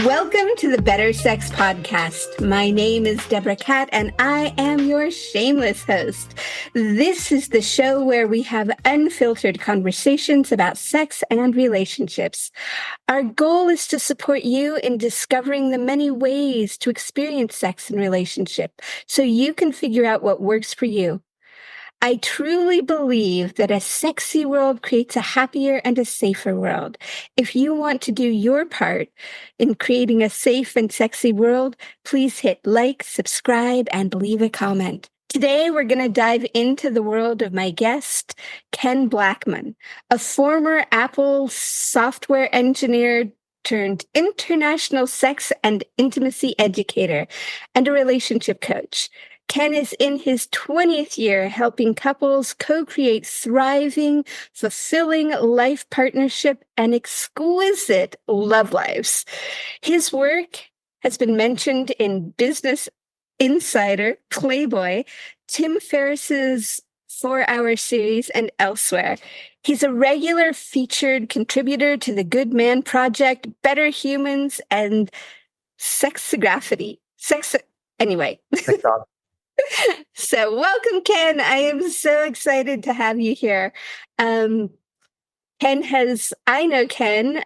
Welcome to the Better Sex Podcast. My name is Deborah Catt, and I am your shameless host. This is the show where we have unfiltered conversations about sex and relationships. Our goal is to support you in discovering the many ways to experience sex and relationship so you can figure out what works for you. I truly believe that a sexy world creates a happier and a safer world. If you want to do your part in creating a safe and sexy world, please hit like, subscribe, and leave a comment. Today, we're going to dive into the world of my guest, Ken Blackman, a former Apple software engineer turned international sex and intimacy educator and a relationship coach. Ken is in his 20th year helping couples co-create thriving, fulfilling life partnership and exquisite love lives. His work has been mentioned in Business Insider, Playboy, Tim Ferriss's 4-Hour series, and elsewhere. He's a regular featured contributor to the Good Man Project, Better Humans, and Sexography. Anyway. So welcome, Ken. I am so excited to have you here. I know Ken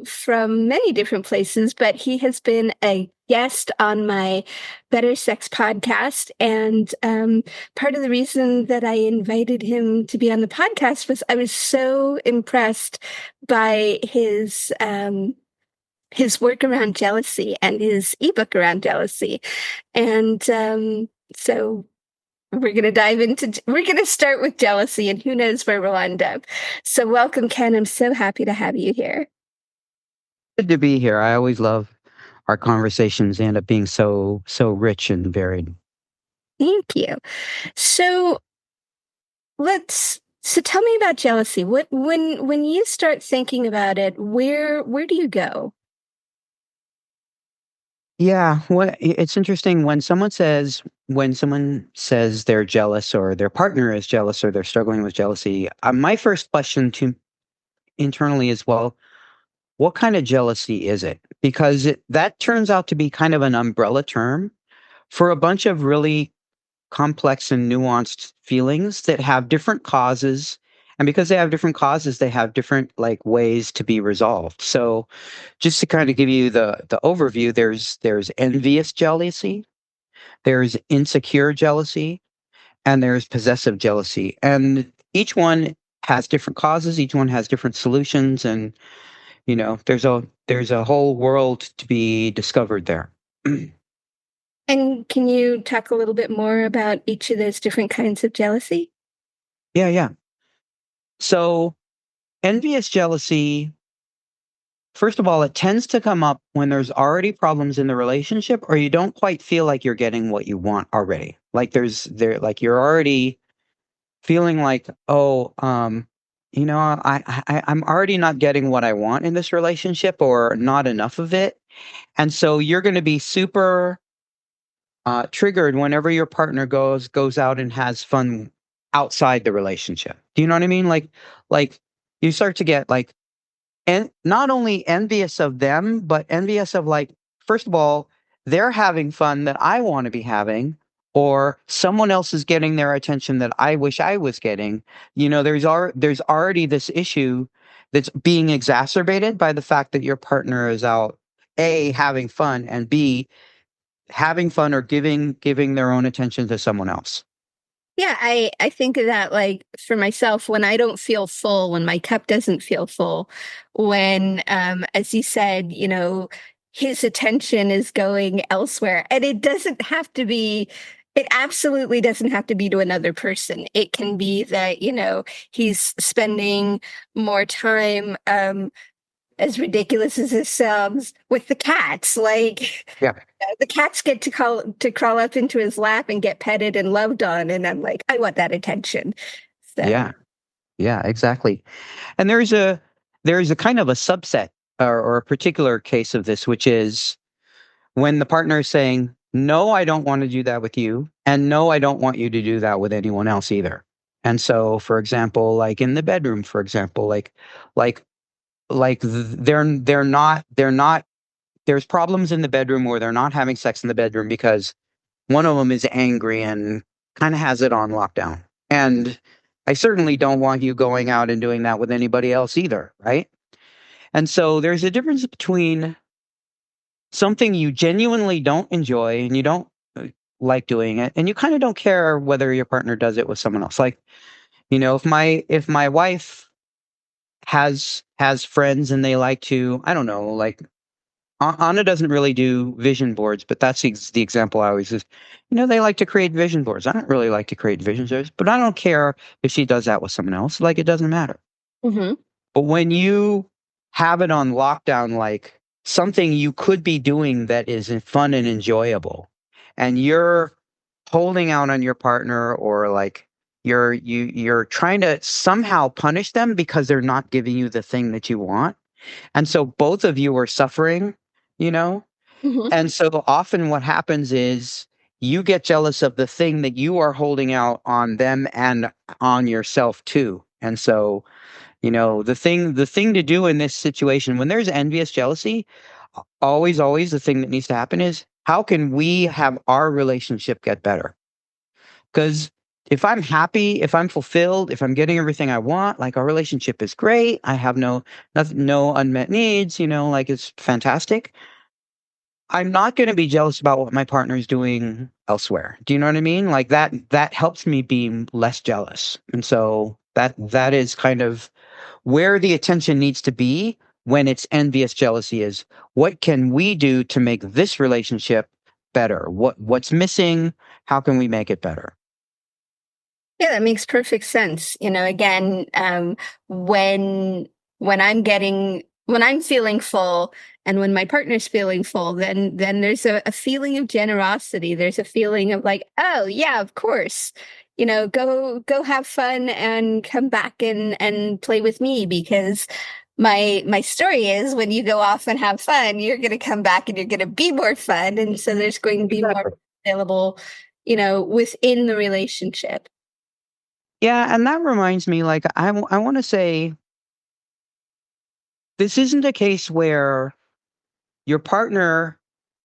from many different places, but he has been a guest on my Better Sex podcast. And part of the reason that I invited him to be on the podcast was I was so impressed by his work around jealousy and his ebook around jealousy. And so we're going to start with jealousy, and who knows where we'll end up. So welcome, Ken. I'm so happy to have you here. Good to be here. I always love our conversations. They end up being so rich and varied. Thank you. So tell me about jealousy. When you start thinking about it, where do you go? Yeah, it's interesting when someone says they're jealous or their partner is jealous or they're struggling with jealousy. My first question to internally is, well, what kind of jealousy is it? Because that turns out to be kind of an umbrella term for a bunch of really complex and nuanced feelings that have different causes. And because they have different causes, they have different ways to be resolved. So just to kind of give you the overview, there's envious jealousy, there's insecure jealousy, and there's possessive jealousy. And each one has different causes, each one has different solutions, and there's a whole world to be discovered there. And can you talk a little bit more about each of those different kinds of jealousy? Yeah. So envious jealousy, first of all, it tends to come up when there's already problems in the relationship or you don't quite feel like you're getting what you want already. You're already feeling like, I'm already not getting what I want in this relationship or not enough of it. And so you're going to be super triggered whenever your partner goes out and has fun outside the relationship. Do you know what I mean? Like you start to get and not only envious of them, but envious of first of all, they're having fun that I want to be having, or someone else is getting their attention that I wish I was getting. There's already this issue that's being exacerbated by the fact that your partner is out, A, having fun, and B, having fun or giving their own attention to someone else. Yeah, I think of that for myself, when I don't feel full, when my cup doesn't feel full, when, as you said, his attention is going elsewhere. And it absolutely doesn't have to be to another person. It can be that, he's spending more time, as ridiculous as it sounds, with the cats. Yeah. The cats get to crawl up into his lap and get petted and loved on, and I'm like, I want that attention. So. Yeah, exactly. And there's a kind of a subset or a particular case of this, which is when the partner is saying, no, I don't want to do that with you, and no, I don't want you to do that with anyone else either. And so, for example, in the bedroom, for example, they're not there's problems in the bedroom where they're not having sex in the bedroom because one of them is angry and kind of has it on lockdown. And I certainly don't want you going out and doing that with anybody else either, right? And so there's a difference between something you genuinely don't enjoy and you don't like doing it, and you kind of don't care whether your partner does it with someone else. Like, if my wife has friends and they like to, I don't know, like Anna doesn't really do vision boards, but that's the example I always use. They like to create vision boards. I don't really like to create vision boards, but I don't care if she does that with someone else. Like, it doesn't matter. Mm-hmm. But when you have it on lockdown, like something you could be doing that is fun and enjoyable, and you're holding out on your partner, or like you're trying to somehow punish them because they're not giving you the thing that you want. And so both of you are suffering, you know? Mm-hmm. And so often what happens is you get jealous of the thing that you are holding out on them and on yourself too. And so, the thing to do in this situation when there's envious jealousy, always the thing that needs to happen is, how can we have our relationship get better? Because if I'm happy, if I'm fulfilled, if I'm getting everything I want, like our relationship is great, I have no unmet needs, like it's fantastic. I'm not going to be jealous about what my partner is doing elsewhere. Do you know what I mean? Like that helps me be less jealous. And so that is kind of where the attention needs to be when it's envious jealousy is, what can we do to make this relationship better? What's missing? How can we make it better? Yeah, that makes perfect sense. Again, when I'm feeling full and when my partner's feeling full, then there's a feeling of generosity. There's a feeling of like, oh yeah, of course. Go have fun and come back and play with me, because my story is, when you go off and have fun, you're going to come back and you're going to be more fun, and so there's going to be more Exactly. available, within the relationship. Yeah, and that reminds me, like, I want to say this isn't a case where your partner,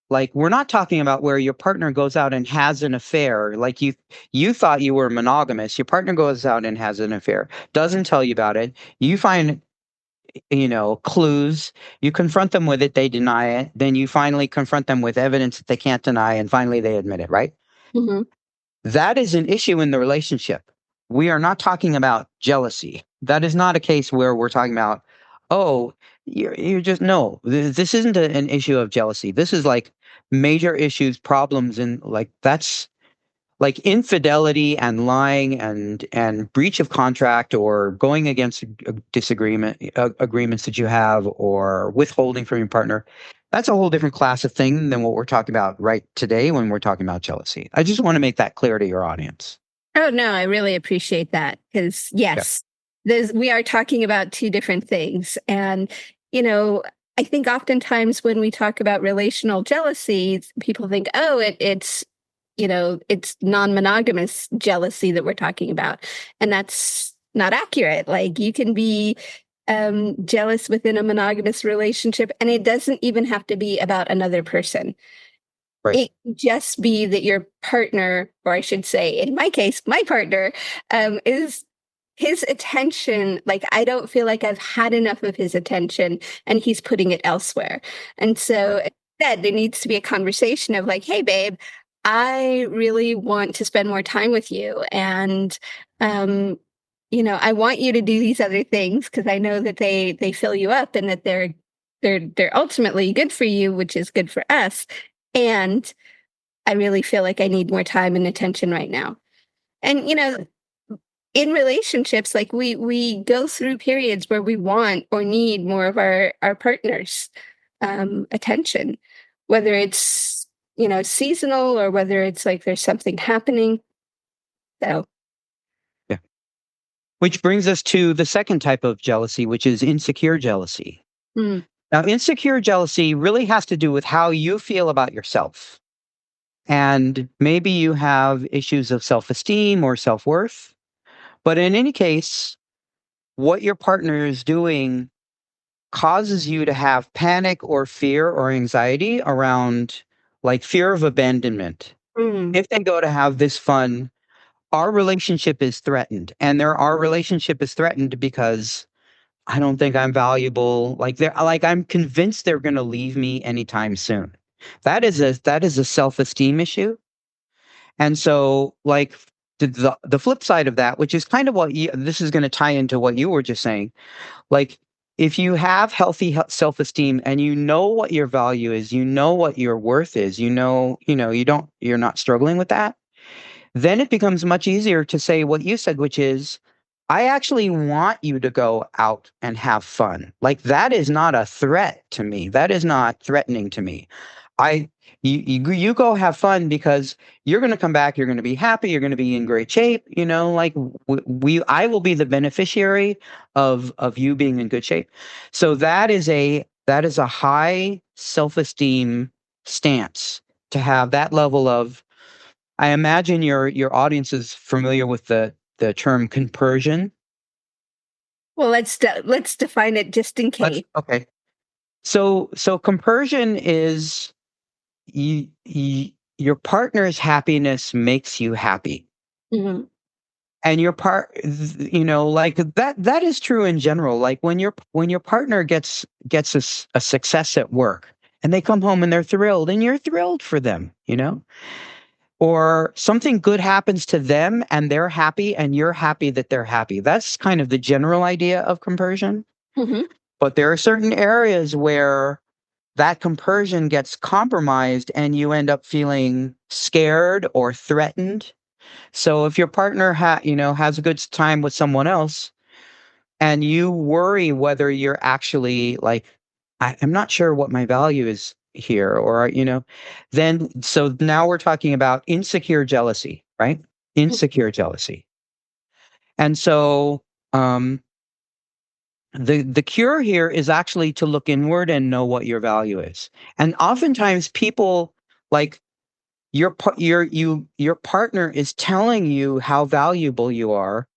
like, we're not talking about where your partner goes out and has an affair. Like, you thought you were monogamous. Your partner goes out and has an affair, doesn't tell you about it. You find, clues. You confront them with it, they deny it. Then you finally confront them with evidence that they can't deny, and finally they admit it, right? Mm-hmm. That is an issue in the relationship. We are not talking about jealousy. That is not a case where we're talking about, oh, you're just, no, this isn't an issue of jealousy. This is like major issues, problems, and like that's like infidelity and lying and breach of contract, or going against disagreement agreements that you have, or withholding from your partner. That's a whole different class of thing than what we're talking about right today when we're talking about jealousy. I just want to make that clear to your audience. Oh, no, I really appreciate that, because Yeah. yes, we are talking about two different things. And, you know, I think oftentimes when we talk about relational jealousy, people think, oh, it's non-monogamous jealousy that we're talking about. And that's not accurate. Like, you can be jealous within a monogamous relationship, and it doesn't even have to be about another person. Right. It can just be that your partner, or I should say, in my case, my partner, is his attention. Like, I don't feel like I've had enough of his attention, and he's putting it elsewhere. And so instead, there needs to be a conversation of like, hey, babe, I really want to spend more time with you. And, I want you to do these other things because I know that they fill you up, and that they're ultimately good for you, which is good for us. And I really feel like I need more time and attention right now. And in relationships, like, we go through periods where we want or need more of our partner's attention, whether it's seasonal, or whether it's like there's something happening. So Yeah. Which brings us to the second type of jealousy, which is insecure jealousy. mm, Now, insecure jealousy really has to do with how you feel about yourself. And maybe you have issues of self esteem or self worth. But in any case, what your partner is doing causes you to have panic or fear or anxiety around like fear of abandonment. Mm. If they go to have this fun, our relationship is threatened. And our relationship is threatened because I don't think I'm valuable. Like I'm convinced they're going to leave me anytime soon. That is a self-esteem issue. And so like the flip side of that, which is kind of this is going to tie into what you were just saying. Like if you have healthy self-esteem and you know what your value is, you know what your worth is, you're not struggling with that, then it becomes much easier to say what you said, which is, I actually want you to go out and have fun. Like that is not a threat to me. That is not threatening to me. I you go have fun because you're going to come back, you're going to be happy, you're going to be in great shape, like I will be the beneficiary of you being in good shape. So that is a high self-esteem stance to have that level of. I imagine your audience is familiar with the term compersion. Well, let's define it just in Let's case. okay. So compersion is your partner's happiness makes you happy. Mhm. And like that is true in general. Like when your partner gets a success at work and they come home and they're thrilled and you're thrilled for them. Or something good happens to them and they're happy and you're happy that they're happy. That's kind of the general idea of compersion. Mhm. But there are certain areas where that compersion gets compromised and you end up feeling scared or threatened. So if your partner has a good time with someone else and you worry whether you're actually like, I'm not sure what my value is here, or then so now we're talking about insecure jealousy, right? Insecure jealousy. And so um the cure here is actually to look inward and know what your value is. And oftentimes people like your partner is telling you how valuable you are,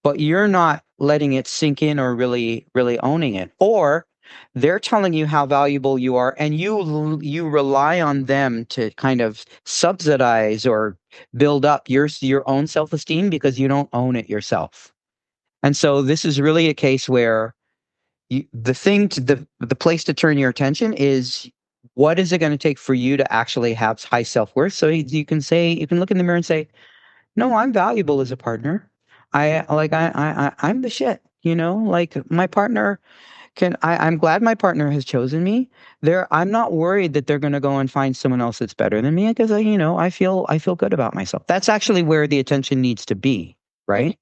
but you're not letting it sink in or really really owning it, or they're telling you how valuable you are and you rely on them to kind of subsidize or build up your own self-esteem because you don't own it yourself. And so this is really a case where the place to turn your attention is, what is it going to take for you to actually have high self-worth, so you can look in the mirror and say, no, I'm valuable as a partner. I'm the shit. Like my partner I'm glad my partner has chosen me. I'm not worried that they're going to go and find someone else that's better than me because I feel good about myself. That's actually where the attention needs to be, Mhm. right?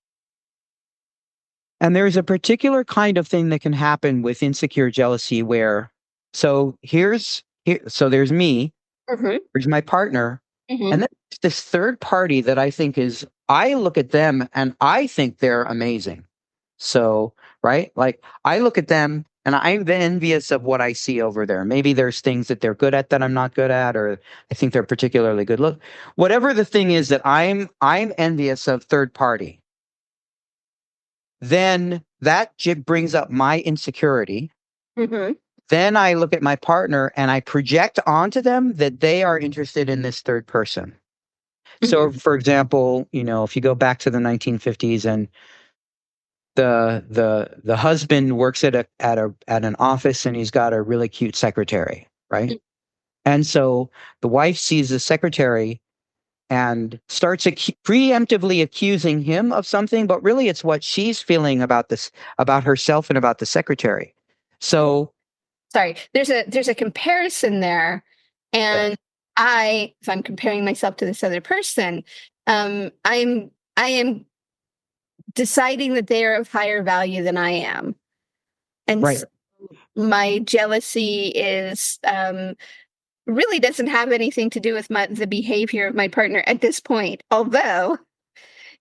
And there's a particular kind of thing that can happen with insecure jealousy where, so there's me, Mhm. there's my partner, and Mhm. then there's this third party that I look at them and I think they're amazing. So, right? Like I look at them and I'm envious of what I see over there. Maybe there's things that they're good at that I'm not good at, or I think they're particularly good. Look, whatever the thing is that I'm envious of third party, then that brings up my insecurity. Mhm. Then I look at my partner and I project onto them that they are interested in this third person. Mhm. So, for example, if you go back to the 1950s and the husband works at an office and he's got a really cute secretary, right? And so the wife sees the secretary and starts preemptively accusing him of something, but really it's what she's feeling about herself and about the secretary. So Sorry, there's a comparison there, yeah. and if I'm comparing myself to this other person, I am deciding that they are of higher value than I am, and Right. so my jealousy is really doesn't have anything to do with the behavior of my partner at this point. Although,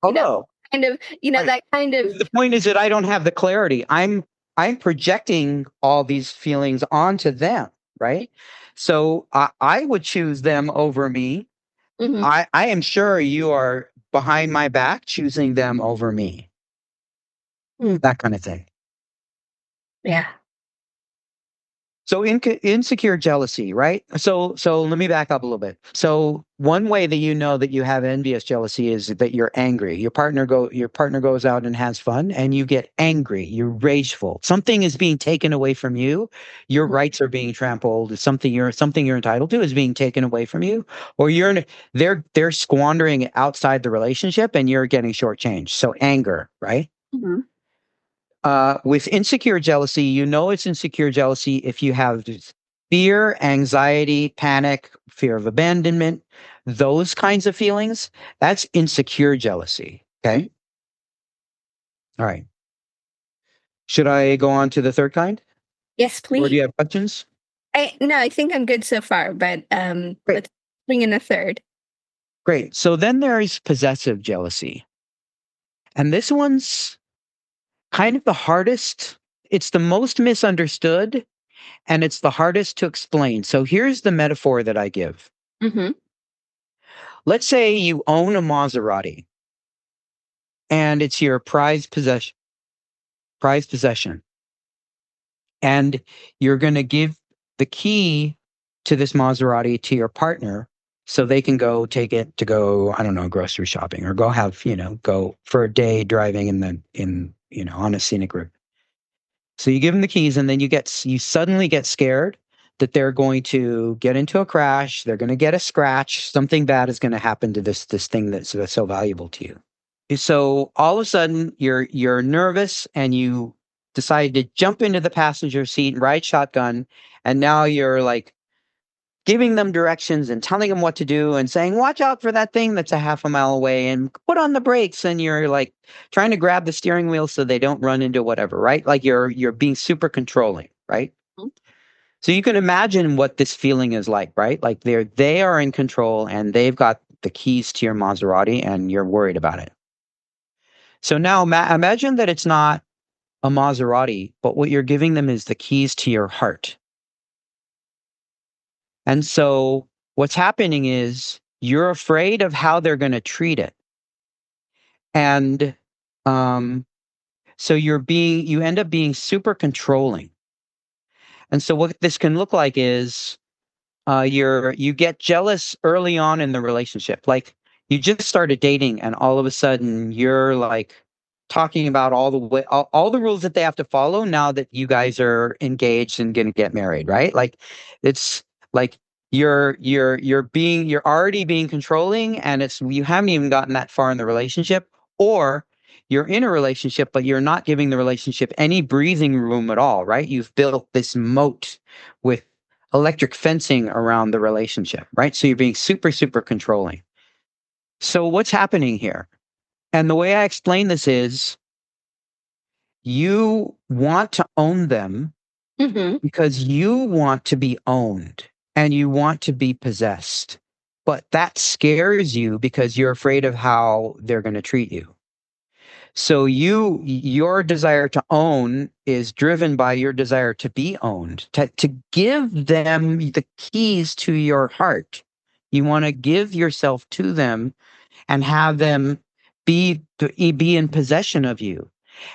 you know, Although, kind of, right. that kind of. The point is that I don't have the clarity. I'm projecting all these feelings onto them, right? So I would choose them over me. Mhm. I am sure you are behind my back choosing them over me. Mm. That kind of thing. Yeah. So insecure jealousy, right? So let me back up a little bit. So one way that you know that you have envious jealousy is that you're angry. Your partner goes out and has fun and you get angry. You're rageful. Something is being taken away from you. Your rights are being trampled. Something you're entitled to is being taken away from you, or they're squandering it outside the relationship and you're getting shortchanged. So anger, right? Mm-hmm. With insecure jealousy, you know it's insecure jealousy if you have fear, anxiety, panic, fear of abandonment, those kinds of feelings. That's insecure jealousy. Okay. All right. Should I go on to the third kind? Yes, Or do please. you have questions? No, I think I'm good so far, but Great. let's bring in a third. Great. So then there is possessive jealousy. And this one's kind of the hardest. It's the most misunderstood and it's the hardest to explain. So here's the metaphor that I give. Mm-hmm. Let's say you own a Maserati and it's your prized possession. And you're going to give the key to this Maserati to your partner so they can go take it to go, I don't know, grocery shopping or go have, go for a day driving on a scenic route. So you give them the keys and then you suddenly get scared that they're going to get into a crash, they're going to get a scratch, something bad is going to happen to this thing that's so valuable to you. So all of a sudden you're nervous and you decide to jump into the passenger seat and ride shotgun, and now you're like giving them directions and telling them what to do and saying, watch out for that thing that's a half a mile away and put on the brakes, and you're like trying to grab the steering wheel so they don't run into whatever, right? Like you're being super controlling, right? So you can imagine what this feeling is like, right? Like they are in control and they've got the keys to your Maserati and you're worried about it. So now imagine that it's not a Maserati, but what you're giving them is the keys to your heart. And so what's happening is you're afraid of how they're going to treat it. And um, so you end up being super controlling. And so what this can look like is you get jealous early on in the relationship. Like you just started dating and all of a sudden you're like talking about all the rules that they have to follow now that you guys are engaged and going to get married, right? Like it's like you're already being controlling and it's you haven't even gotten that far in the relationship, or you're in a relationship but you're not giving the relationship any breathing room at all, right? You've built this moat with electric fencing around the relationship, right? So you're being super, super controlling. So what's happening here? And the way I explain this is you want to own them Mm-hmm. because you want to be owned and you want to be possessed. But that scares you because you're afraid of how they're going to treat you. So your desire to own is driven by your desire to be owned, to give them the keys to your heart. You want to give yourself to them and have them be in possession of you,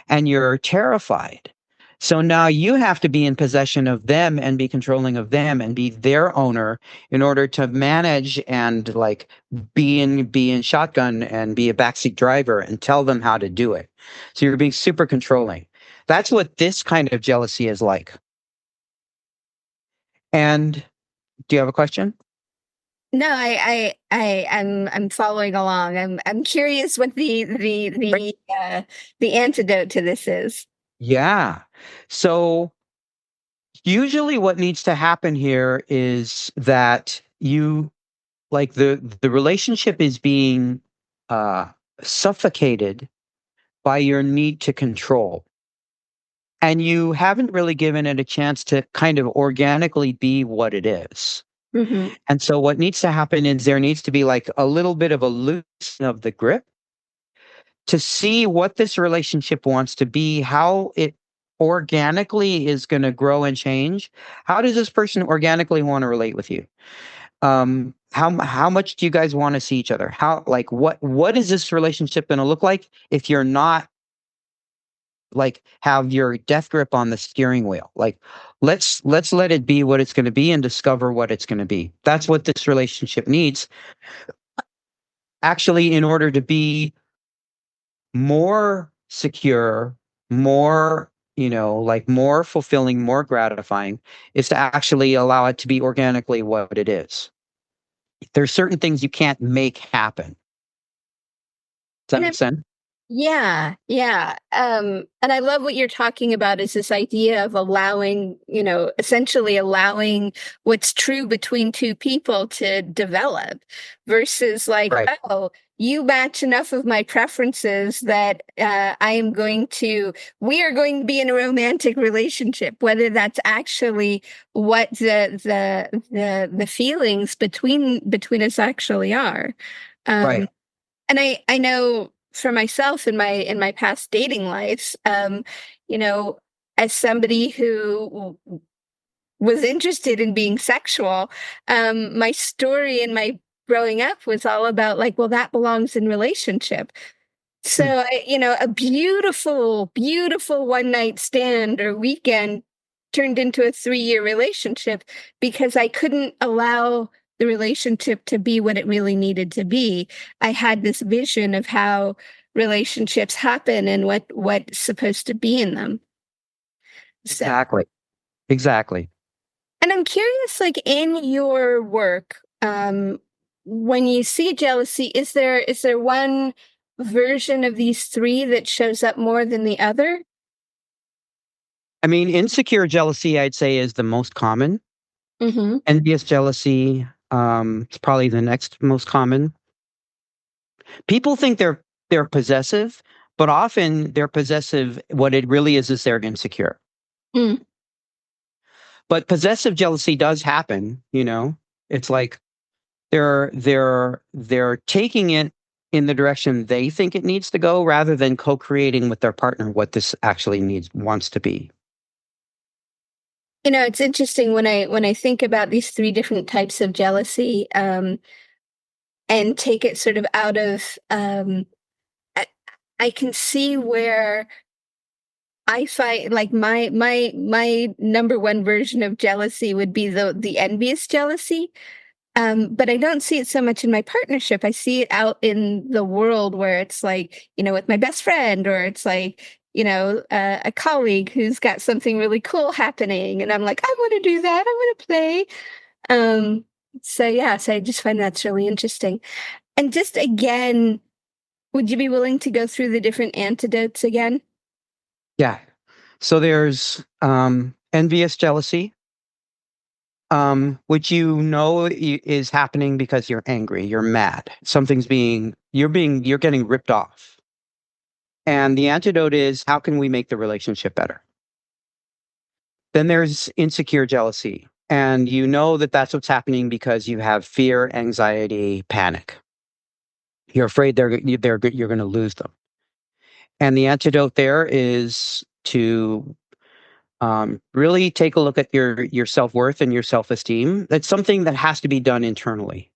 and you're terrified. So now you have to be in possession of them and be controlling of them and be their owner in order to manage and like be in shotgun and be a backseat driver and tell them how to do it. So you're being super controlling. That's what this kind of jealousy is like. And do you have a question? No, I'm following along. I'm curious what the antidote to this is. Yeah. So usually what needs to happen here is that you like the relationship is being uh suffocated by your need to control, and you haven't really given it a chance to kind of organically be what it is. Mm-hmm. And so what needs to happen is there needs to be like a little bit of a loosening of the grip to see what this relationship wants to be, how it organically is going to grow and change. How does this person organically want to relate with you? How much do you guys want to see each other? How, like, what is this relationship going to look like if you're not like have your death grip on the steering wheel. Like let's let it be what it's going to be and discover what it's going to be. That's what this relationship needs actually in order to be more secure, more, like more fulfilling, more gratifying, is to actually allow it to be organically what it is. There's certain things you can't make happen. Does that And make sense? yeah, yeah. And I love what you're talking about is this idea of allowing, essentially allowing what's true between two people to develop versus like, Right. oh, you match enough of my preferences that we are going to be in a romantic relationship, whether that's actually what the feelings between us actually are. Right. Um, and I know for myself in my past dating lives, you know, as somebody who was interested in being sexual, my story in my growing up was all about like, well, that belongs in relationship. So, Mm. a beautiful, beautiful one night stand or weekend turned into a 3-year relationship because I couldn't allow the relationship to be what it really needed to be. I had this vision of how relationships happen and what's supposed to be in them. So, Exactly. Exactly. and I'm curious, like in your work, when you see jealousy, is there one version of these three that shows up more than the other? I mean, insecure jealousy, I'd say, is the most common. Mm-hmm. Envious jealousy, is probably the next most common. People think they're possessive, but often they're possessive. What it really is they're insecure. Mm. But possessive jealousy does happen. It's like they're taking it in the direction they think it needs to go, rather than co-creating with their partner what this actually wants to be. It's interesting when I think about these three different types of jealousy, and take it sort of out of, I, I can see where I find like my number one version of jealousy would be the envious jealousy. But I don't see it so much in my partnership. I see it out in the world where it's like, with my best friend, or it's like, a colleague who's got something really cool happening. And I'm like, I want to do that. I want to play. Um, so yeah, so I just find that's really interesting. And just again, would you be willing to go through the different antidotes again? Yeah. So there's envious jealousy, which is happening because you're angry, you're mad, you're getting ripped off. And the antidote is, how can we make the relationship better? Then there's insecure jealousy. And you know that that's what's happening because you have fear, anxiety, panic. You're afraid you're going to lose them. And the antidote there is to really take a look at your self worth and your self esteem. That's something that has to be done internally.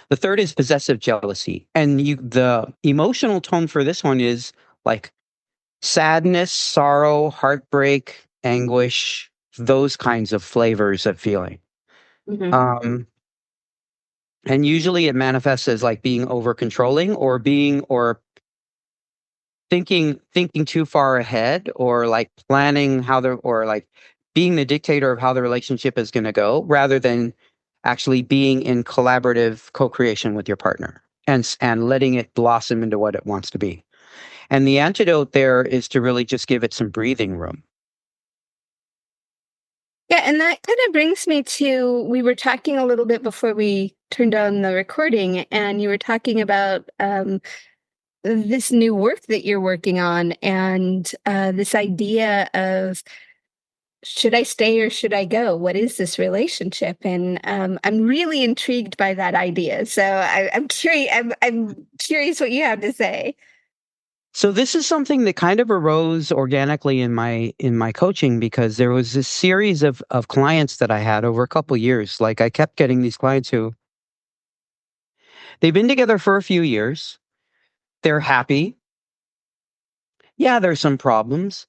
The third is possessive jealousy, and the emotional tone for this one is like sadness, sorrow, heartbreak, anguish, those kinds of flavors of feeling. Hmm. Um, and usually it manifests as like being over controlling, or thinking too far ahead, or like planning or like being the dictator of how the relationship is going to go, rather than actually being in collaborative co-creation with your partner, and letting it blossom into what it wants to be. And the antidote there is to really just give it some breathing room. Yeah, and that kind of brings me to, we were talking a little bit before we turned on the recording, and you were talking about this new work that you're working on, and this idea of should I stay or should I go? What is this relationship? And I'm really intrigued by that idea. So I'm curious. I'm curious what you have to say. So this is something that kind of arose organically in my coaching, because there was this series of clients that I had over a couple years. Like I kept getting these clients who they've been together for a few years, they're happy, Yeah, there's some problems.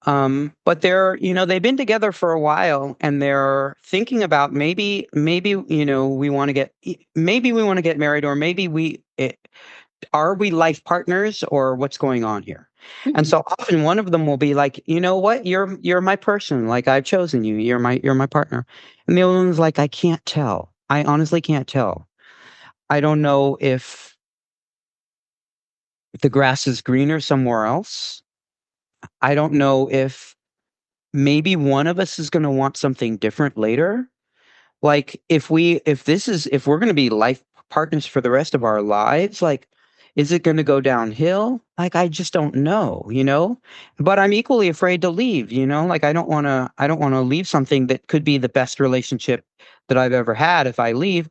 But they've been together for a while and they're thinking about maybe, maybe we want to get married, or maybe are we life partners, or what's going on here? And Mhm. so often one of them will be like, you know what, you're my person. Like, I've chosen you. You're my partner. And the other one's like, I can't tell. I honestly can't tell. I don't know if the grass is greener somewhere else. I don't know if maybe one of us is going to want something different later. Like, if we're going to be life partners for the rest of our lives, like, is it going to go downhill? Like, I just don't know. But I'm equally afraid to leave. Like, I don't want to leave something that could be the best relationship that I've ever had if I leave,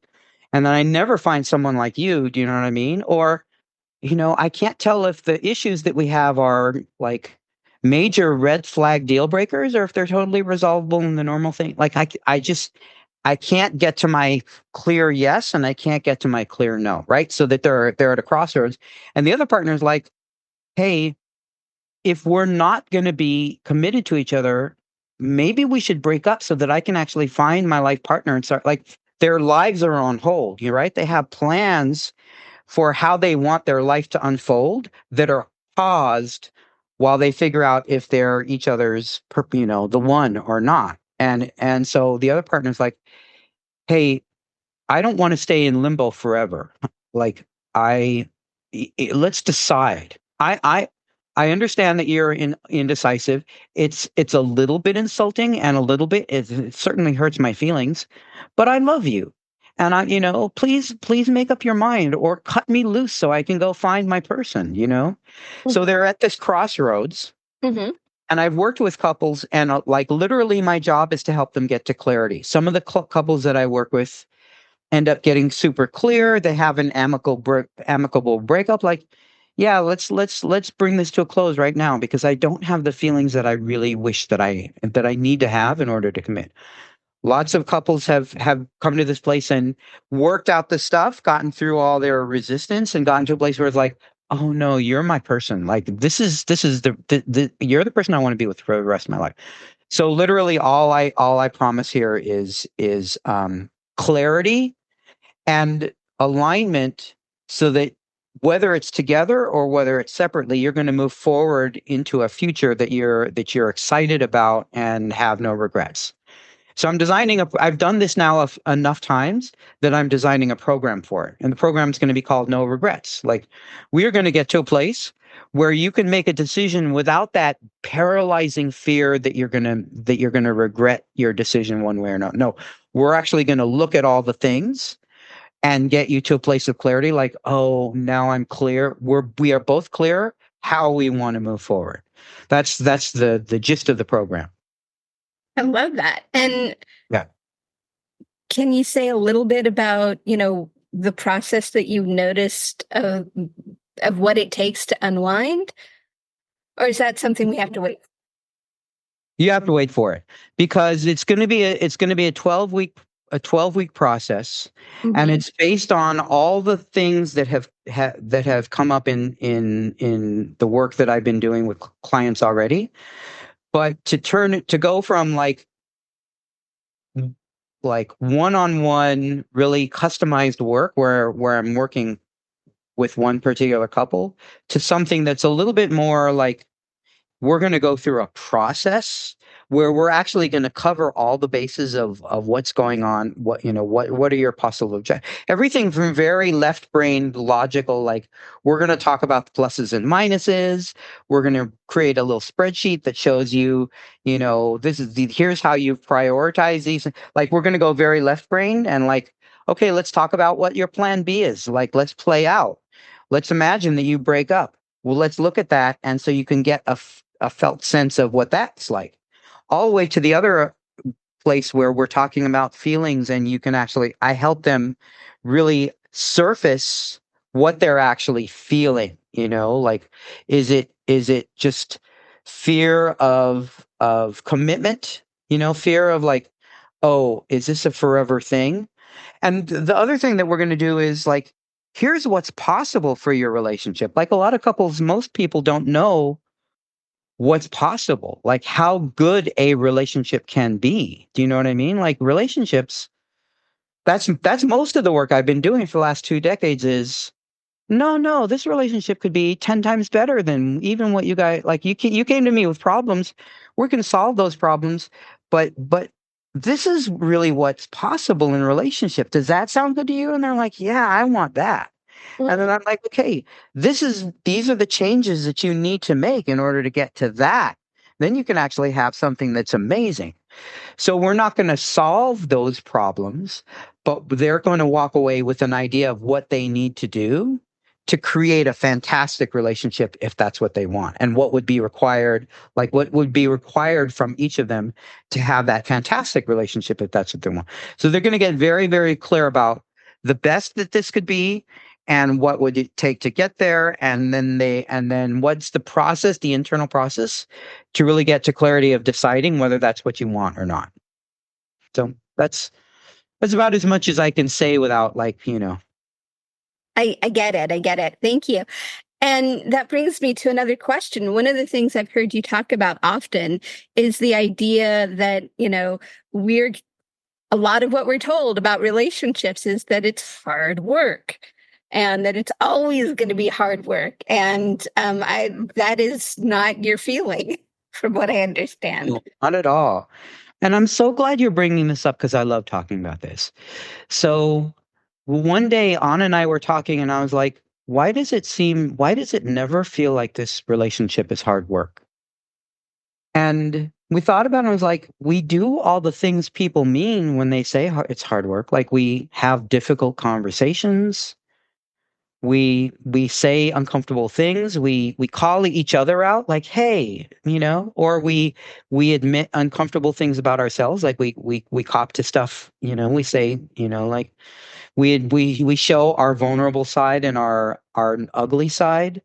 and then I never find someone like you. Do you know what I mean? Or, I can't tell if the issues that we have are like major red flag deal breakers, or if they're totally resolvable in the normal thing. Like, I can't get to my clear yes, and I can't get to my clear no, right? So that they're at a crossroads. And the other partner is like, hey, if we're not going to be committed to each other, maybe we should break up so that I can actually find my life partner and start, like, their lives are on hold. You're right. They have plans for how they want their life to unfold that are paused while they figure out if they're each other's, the one or not. And so the other partner's like, hey, I don't want to stay in limbo forever. Like, let's decide. I understand that you're indecisive. It's a little bit insulting, and a little bit, it certainly hurts my feelings, but I love you. And please make up your mind, or cut me loose so I can go find my person. So they're at this crossroads, Mhm. and I've worked with couples, and like, literally my job is to help them get to clarity. Some of the couples that I work with end up getting super clear. They have an amicable breakup. Like, yeah, let's bring this to a close right now, because I don't have the feelings that I really wish that I need to have in order to commit. Lots of couples have come to this place and worked out the stuff, gotten through all their resistance, and gotten to a place where it's like, oh no, you're my person. Like, this is the you're the person I want to be with for the rest of my life. So literally all I promise here is clarity and alignment, so that whether it's together or whether it's separately, you're going to move forward into a future that you're excited about and have no regrets. So I've done this now enough times that I'm designing a program for it. And the program is going to be called No Regrets. Like, we are going to get to a place where you can make a decision without that paralyzing fear that you're going to regret your decision one way or another. No, we're actually going to look at all the things and get you to a place of clarity. Like, oh, now I'm clear. We are both clear how we want to move forward. That's the gist of the program. I love that. And Yeah. can you say a little bit about, the process that you've noticed of what it takes to unwind? Or is that something we have to wait? You have to wait for it, because it's going to be a 12-week process, and Mhm. it's based on all the things that have come up in the work that I've been doing with clients already. But to go from like one-on-one, really customized work where I'm working with one particular couple, to something that's a little bit more like, we're going to go through a process where we're actually going to cover all the bases of what's going on. What are your possible objectives? Everything from very left brain logical, like, we're going to talk about the pluses and minuses. We're going to create a little spreadsheet that shows here's how you prioritize these. Like, we're going to go very left brain, and like, okay, let's talk about what your plan B is. Like, let's play out. Let's imagine that you break up. Well, let's look at that. And so you can get a felt sense of what that's like. All the way to the other place where we're talking about feelings, and I help them really surface what they're actually feeling. Like, is it just fear of commitment? Fear of, like, oh, is this a forever thing? And the other thing that we're going to do is, like, here's what's possible for your relationship. Like, a lot of couples, most people don't know what's possible, like how good a relationship can be. Do you know what I mean? Like relationships, that's most of the work I've been doing for the last 2 decades is no, this relationship could be 10 times better than even what you guys like you came to me with problems. We're going to solve those problems, but this is really what's possible in a relationship. Does that sound good to you? And they're like, "Yeah, I want that." And then I'm like, "Okay, these are the changes that you need to make in order to get to that. Then you can actually have something that's amazing." So we're not going to solve those problems, but they're going to walk away with an idea of what they need to do to create a fantastic relationship if that's what they want, and what would be required, like what would be required from each of them to have that fantastic relationship if that's what they want. So they're going to get very, very clear about the best that this could be and what would it take to get there, and then what's the process, the internal process to really get to clarity of deciding whether that's what you want or not. So that's about as much as I can say without I get it. I get it. Thank you. And that brings me to another question. One of the things I've heard you talk about often is the idea that, we're a lot of what we're told about relationships is that it's hard work and that it's always going to be hard work. And that is not your feeling, from what I understand. No, not at all. And I'm so glad you're bringing this up because I love talking about this. So one day, Anna and I were talking, and I was like, why does it never feel like this relationship is hard work? And we thought about it, and I was like, we do all the things people mean when they say it's hard work. Like we have difficult conversations. We say uncomfortable things. We call each other out, like, hey, or we admit uncomfortable things about ourselves, like we cop to stuff, we say, like we show our vulnerable side and our ugly side.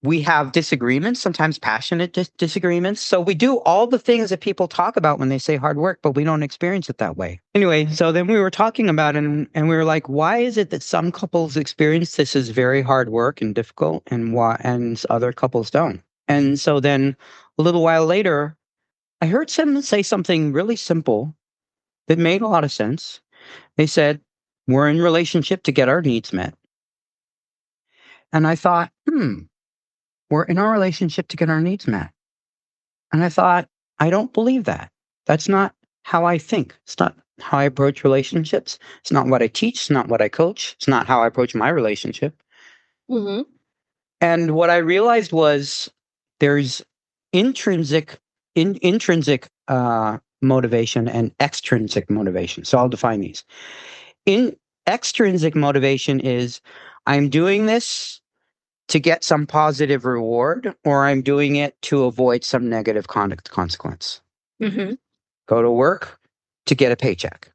We have disagreements, sometimes passionate disagreements. So we do all the things that people talk about when they say hard work, but we don't experience it that way. Anyway, so then we were talking about it, and we were like, why is it that some couples experience this as very hard work and difficult, and other couples don't? And so then a little while later, I heard someone say something really simple that made a lot of sense. They said, we're in relationship to get our needs met. And I thought, we're in our relationship to get our needs met. And I thought, I don't believe that. That's not how I think. It's not how I approach relationships. It's not what I teach. It's not what I coach. It's not how I approach my relationship. Hmm. And what I realized was there's intrinsic motivation and extrinsic motivation. So I'll define these. In extrinsic motivation is I'm doing this to get some positive reward, or I'm doing it to avoid some negative conduct consequence. Hmm. Go to work to get a paycheck,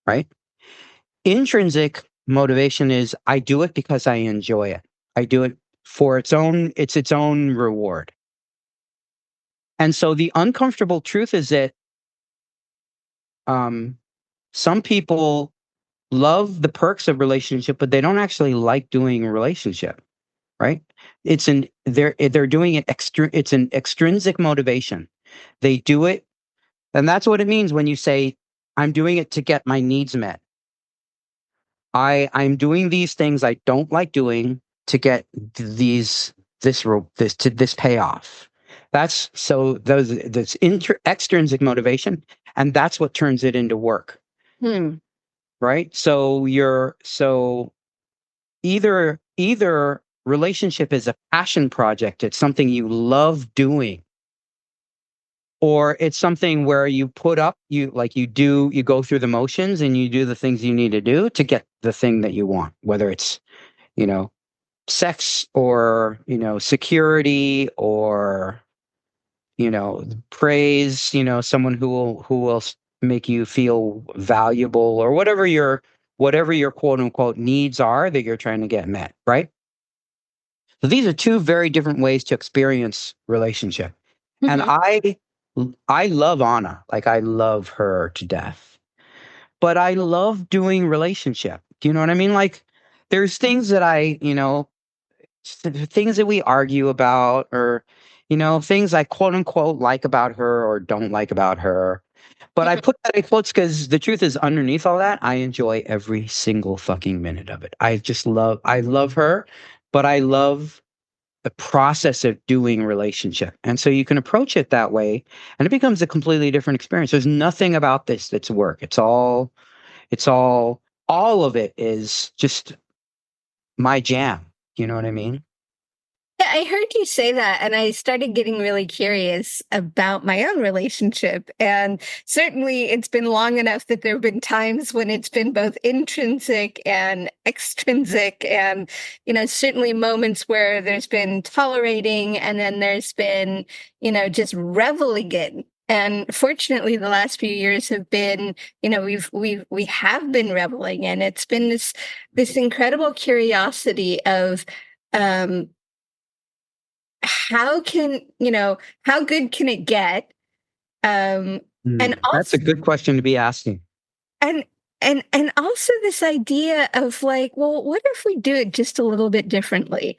right? Intrinsic motivation is I do it because I enjoy it. I do it for it's its own reward. And so the uncomfortable truth is that um, some people love the perks of relationship, but they don't actually like doing a relationship, right? They're doing it it's an extrinsic motivation. They do it, and that's what it means when you say, I'm doing it to get my needs met. I'm doing these things I don't like doing to get this payoff. That's so those that's extrinsic motivation, and that's what turns it into work, Hmm. right? So either relationship is a passion project, it's something you love doing, or it's something where you put up you go through the motions and you do the things you need to do to get the thing that you want, whether it's you know sex, or security, or praise, someone who will make you feel valuable, or whatever your quote unquote needs are that you're trying to get met, right? So these are two very different ways to experience relationship. And Hmm. I love Anna, like I love her to death. But I love doing relationship. Do you know what I mean? Like there's things that things that we argue about, or things I quote unquote like about her or don't like about her. But I put that in quotes because the truth is, underneath all that, I enjoy every single fucking minute of it. I love her, but I love the process of doing relationship. And so you can approach it that way and it becomes a completely different experience. There's nothing about this that's work. All of it is just my jam. You know what I mean? Yeah, I heard you say that, and I started getting really curious about my own relationship. And certainly, it's been long enough that there have been times when it's been both intrinsic and extrinsic, and certainly moments where there's been tolerating, and then there's been, just reveling in. And fortunately, the last few years have been, we have been reveling, and it's been this incredible curiosity of. Um, how can how good can it get, and That's a also good question to be asking. and and also this idea of like, well, what if we do it just a little bit differently,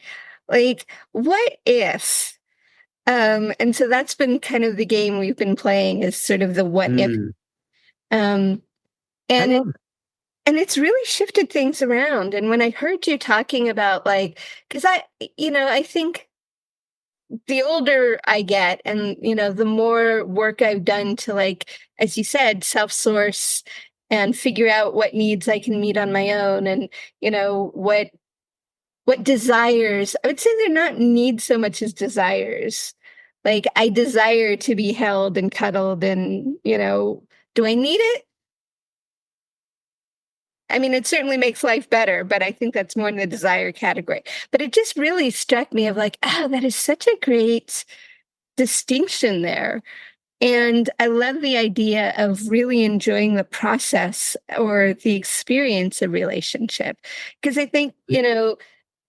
like what if, and so that's been kind of the game we've been playing, is sort of the what if, Mm, um I and love it. it's really shifted things around. And when I heard you talking about, like, because I think the older I get, and the more work I've done to, like, as you said, self-source and figure out what needs I can meet on my own, and what desires, I would say they're not needs so much as desires. Like, I desire to be held and cuddled, and do I need it? I mean, it certainly makes life better, but I think that's more in the desire category. But it just really struck me of like, oh, that is such a great distinction there. And I love the idea of really enjoying the process or the experience of relationship. Because I think,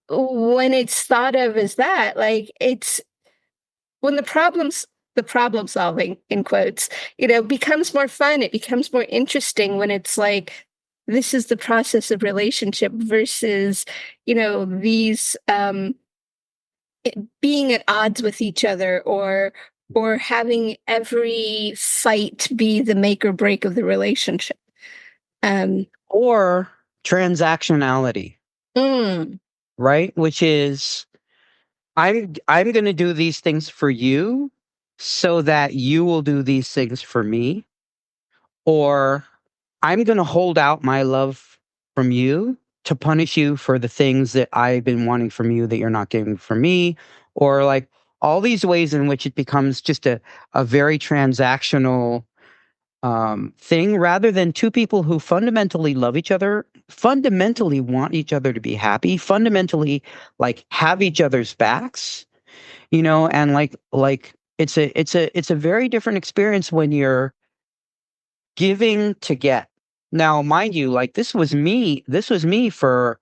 when it's thought of as that, like, it's when the problem solving, in quotes, becomes more fun, it becomes more interesting when it's like, this is the process of relationship versus, these being at odds with each other, or having every fight be the make or break of the relationship. Um, Or transactionality, mm, right? Which is I'm going to do these things for you so that you will do these things for me, or I'm going to hold out my love from you to punish you for the things that I've been wanting from you that you're not giving for me, or like all these ways in which it becomes just a very transactional thing, rather than two people who fundamentally love each other, fundamentally want each other to be happy, fundamentally like have each other's backs, and like it's a very different experience when you're giving to get. Now, mind you, like this was me for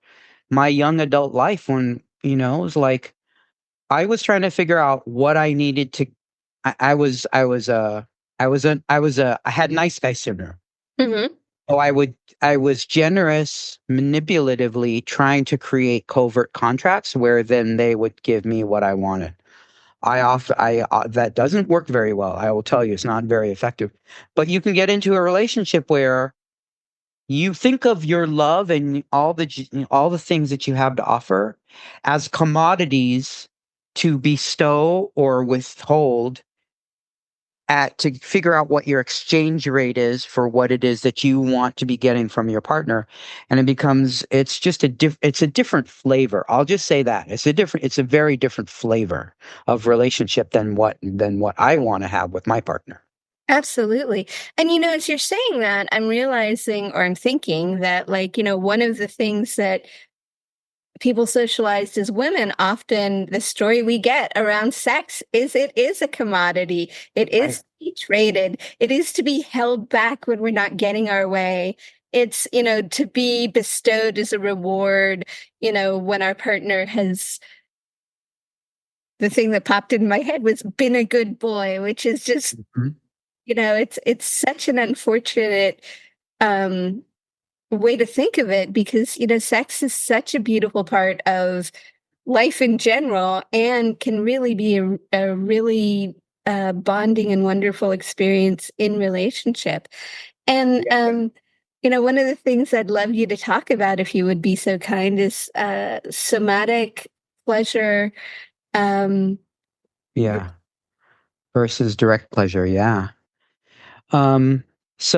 my young adult life, when it was like I was trying to figure out what I needed to. I had nice guy syndrome. mhm. So I was generous, manipulatively trying to create covert contracts where then they would give me what I wanted. That doesn't work very well. I will tell you, it's not very effective. But you can get into a relationship where you think of your love and all the things that you have to offer as commodities to bestow or withhold, at to figure out what your exchange rate is for what it is that you want to be getting from your partner. And it's just it's a different flavor. I'll just say that it's a very different flavor of relationship than what I want to have with my partner. Absolutely. And as you're saying that, I'm realizing, or I'm thinking that, like, one of the things that people socialized as women, often the story we get around sex is it is a commodity. It is Right. to be traded. It is to be held back when we're not getting our way. It's, to be bestowed as a reward, when our partner has, the thing that popped in my head was been a good boy, which is just, Mhm. it's such an unfortunate um way to think of it, because sex is such a beautiful part of life in general, and can really be a really bonding and wonderful experience in relationship. And one of the things I'd love you to talk about, if you would be so kind, is somatic pleasure. Um, Yeah. Versus direct pleasure. Yeah. Um, this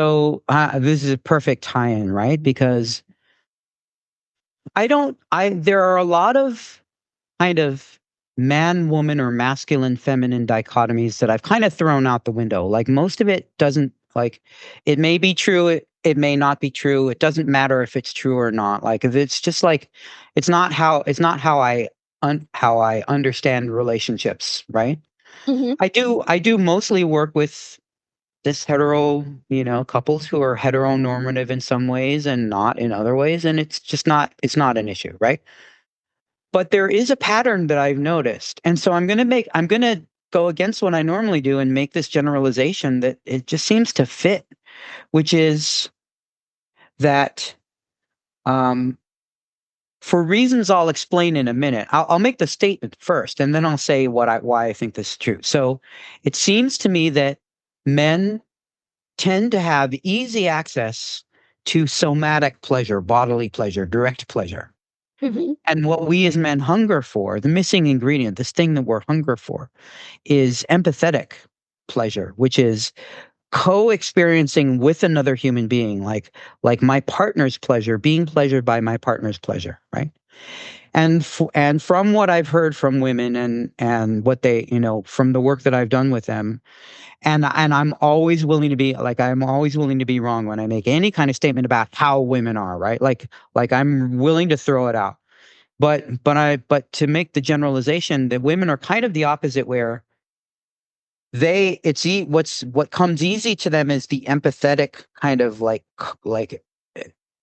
is a perfect tie-in, right? Because there are a lot of kind of man, woman, or masculine, feminine dichotomies that I've kind of thrown out the window. Like most of it doesn't, like, it may be true, it may not be true. It doesn't matter if it's true or not. Like, if it's just like, it's not how how I understand relationships, right? mhm, I do mostly work with this hetero, couples who are heteronormative in some ways and not in other ways. And it's not an issue, right? But there is a pattern that I've noticed. And so I'm going to go against what I normally do and make this generalization that it just seems to fit, which is that, um, for reasons I'll explain in a minute, I'll make the statement first, and then I'll say why I think this is true. So it seems to me that men tend to have easy access to somatic pleasure, bodily pleasure, direct pleasure. mhm, And what we as men hunger for, the missing ingredient, this thing that we're hunger for, is empathetic pleasure, which is co-experiencing with another human being, like my partner's pleasure, being pleasured by my partner's pleasure, right? And from what I've heard from women and what they, from the work that I've done with them, and I'm always willing to be wrong when I make any kind of statement about how women are, right? Like I'm willing to throw it out. But to make the generalization that women are kind of the opposite, where what comes easy to them is the empathetic kind of the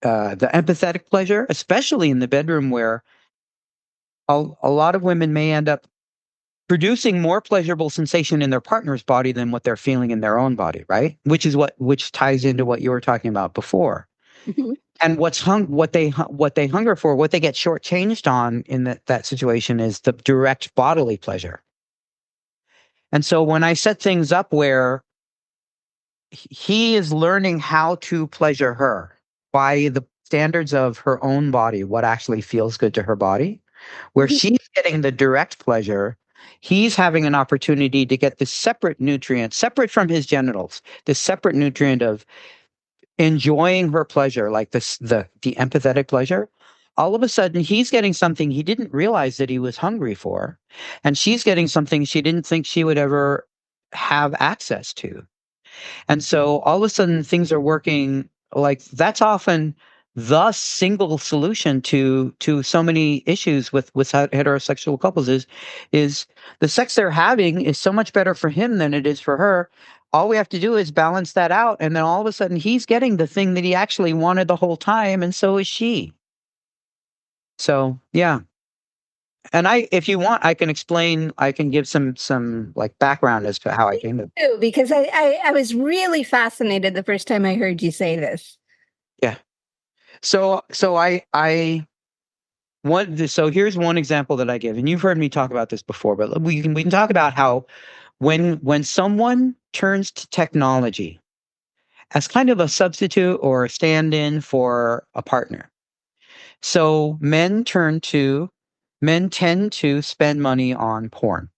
empathetic pleasure, especially in the bedroom, where a lot of women may end up producing more pleasurable sensation in their partner's body than what they're feeling in their own body, right? Which ties into what you were talking about before. mhm, And what they hunger for, what they get shortchanged on in that situation, is the direct bodily pleasure. And so when I set things up where he is learning how to pleasure her by the standards of her own body, what actually feels good to her body, where mhm, she's getting the direct pleasure, he's having an opportunity to get this separate nutrient, separate from his genitals, this separate nutrient of enjoying her pleasure, like the empathetic pleasure. All of a sudden, he's getting something he didn't realize that he was hungry for, and she's getting something she didn't think she would ever have access to. And so all of a sudden things are working. Like, that's often the single solution to so many issues with heterosexual couples is the sex they're having is so much better for him than it is for her. All we have to do is balance that out, and then all of a sudden he's getting the thing that he actually wanted the whole time, and so is she. So yeah. And if you want, I can explain, I can give some like background as to how I came to. too, because I was really fascinated the first time I heard you say this. Yeah. So here's one example that I give, and you've heard me talk about this before, but we can talk about how when someone turns to technology as kind of a substitute or a stand-in for a partner. So men tend to spend money on porn.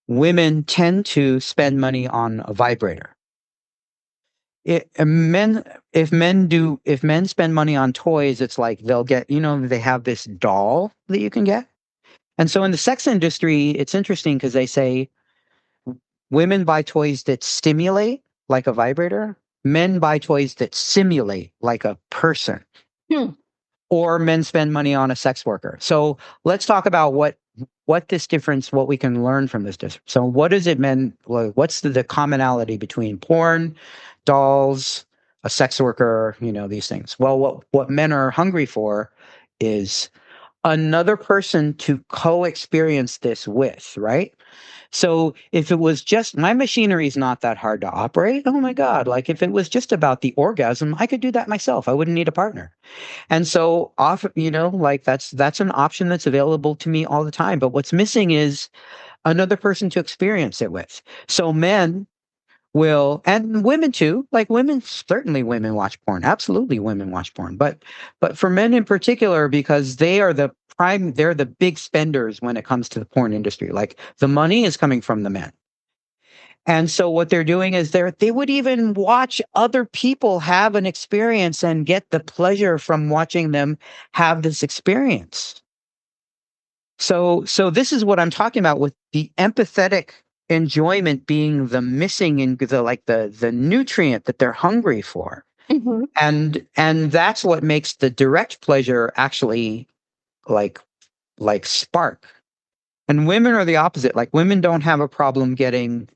Women tend to spend money on a vibrator. It, men if men spend money on toys, it's like they'll get, they have this doll that you can get. And so in the sex industry, it's interesting because they say women buy toys that stimulate, like a vibrator. Men buy toys that simulate, like a person. Hmm. Or men spend money on a sex worker. So let's talk about what we can learn from this difference. So what does it mean? What's the commonality between porn, dolls, a sex worker, these things? Well, what men are hungry for is another person to co-experience this with, right? So if it was just my machinery is not that hard to operate. Oh my God. Like if it was just about the orgasm, I could do that myself. I wouldn't need a partner. And so often, like that's an option that's available to me all the time. But what's missing is another person to experience it with. So men will, and women too, like women, certainly women watch porn. Absolutely women watch porn. But for men in particular, because they're the big spenders when it comes to the porn industry. Like the money is coming from the men. And so what they're doing is they would even watch other people have an experience and get the pleasure from watching them have this experience. So this is what I'm talking about with the empathetic enjoyment being the missing in the nutrient that they're hungry for. Mm-hmm. And that's what makes the direct pleasure actually like spark. And women are the opposite. Like women don't have a problem getting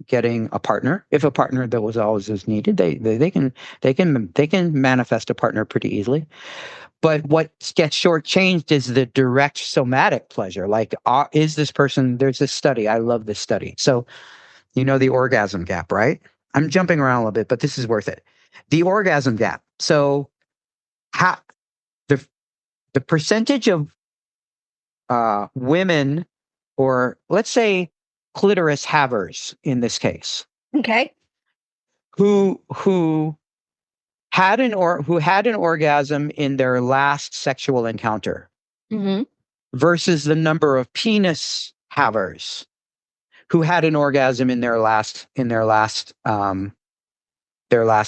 a partner. If a partner that was always is needed, they can manifest a partner pretty easily. But what gets shortchanged is the direct somatic pleasure. Like, is this person? There's this study. I love this study. So the orgasm gap, right? I'm jumping around a little bit, but this is worth it. The orgasm gap. So how the the percentage of women, or let's say clitoris havers in this case, Okay. who who had an orgasm in their last sexual encounter Mm-hmm. versus the number of penis havers who had an orgasm in their last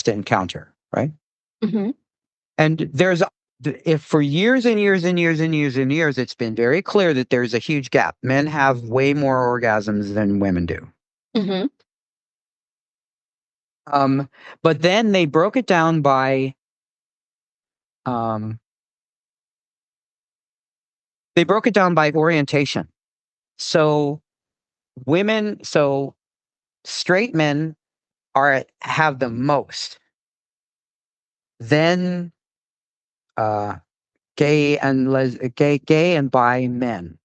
encounter, right? Mm-hmm. And if for years and years and years and years and years, it's been very clear that there's a huge gap. Men have way more orgasms than women do. Mm-hmm. Um, but then they broke it down by um, orientation. So straight men have the most. Then gay and bi men.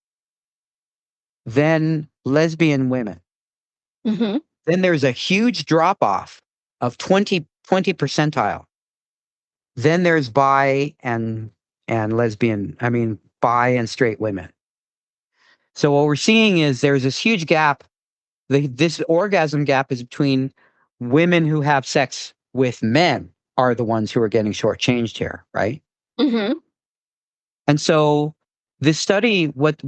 Then lesbian women. Mm-hmm. Then there's a huge drop off of 20 percentile. Then there's bi and lesbian, I mean bi and straight women. So what we're seeing is there's this huge gap. This orgasm gap is between women who have sex with men are the ones who are getting shortchanged here, right? Mm-hmm. And so this study, what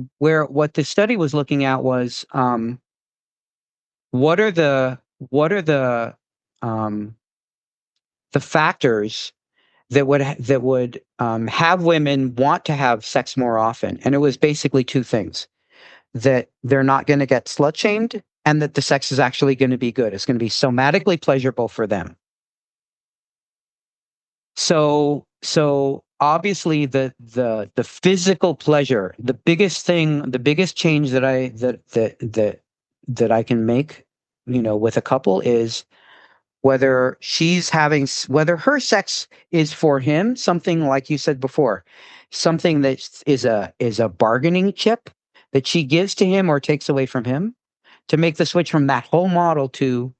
this study was looking at was what are um, the factors that would have women want to have sex more often, and it was basically two things: that they're not going to get slut shamed, and that the sex is actually going to be good. It's going to be somatically pleasurable for them. So obviously the physical pleasure, the biggest change that I can make, with a couple is whether her sex is for him, something like you said before, something that is a bargaining chip that she gives to him or takes away from him, to make the switch from that whole model to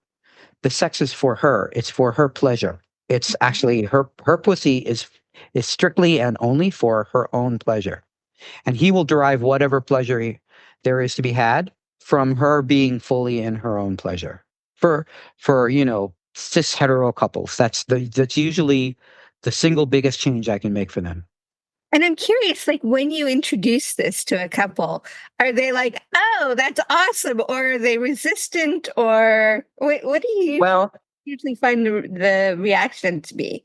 the sex is for her. It's for her pleasure. It's actually her pussy is strictly and only for her own pleasure. And he will derive whatever pleasure there is to be had from her being fully in her own pleasure. For cis hetero couples, that's usually the single biggest change I can make for them. And I'm curious, like when you introduce this to a couple, are they like, "Oh, that's awesome," or are they resistant, or what do you Well, usually find the reaction to be?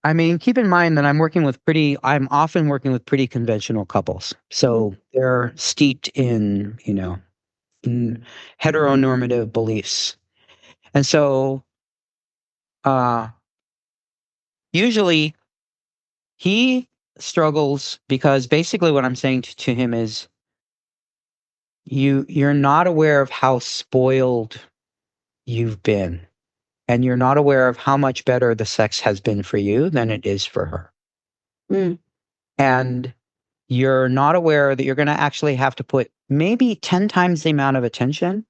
I mean, keep in mind that I'm often working with pretty conventional couples. So they're steeped in heteronormative beliefs. And so uh usually he struggles because basically what I'm saying to him is you're not aware of how spoiled you've been, and you're not aware of how much better the sex has been for you than it is for her. Mm. And you're not aware that you're going to actually have to put maybe 10 times the amount of attention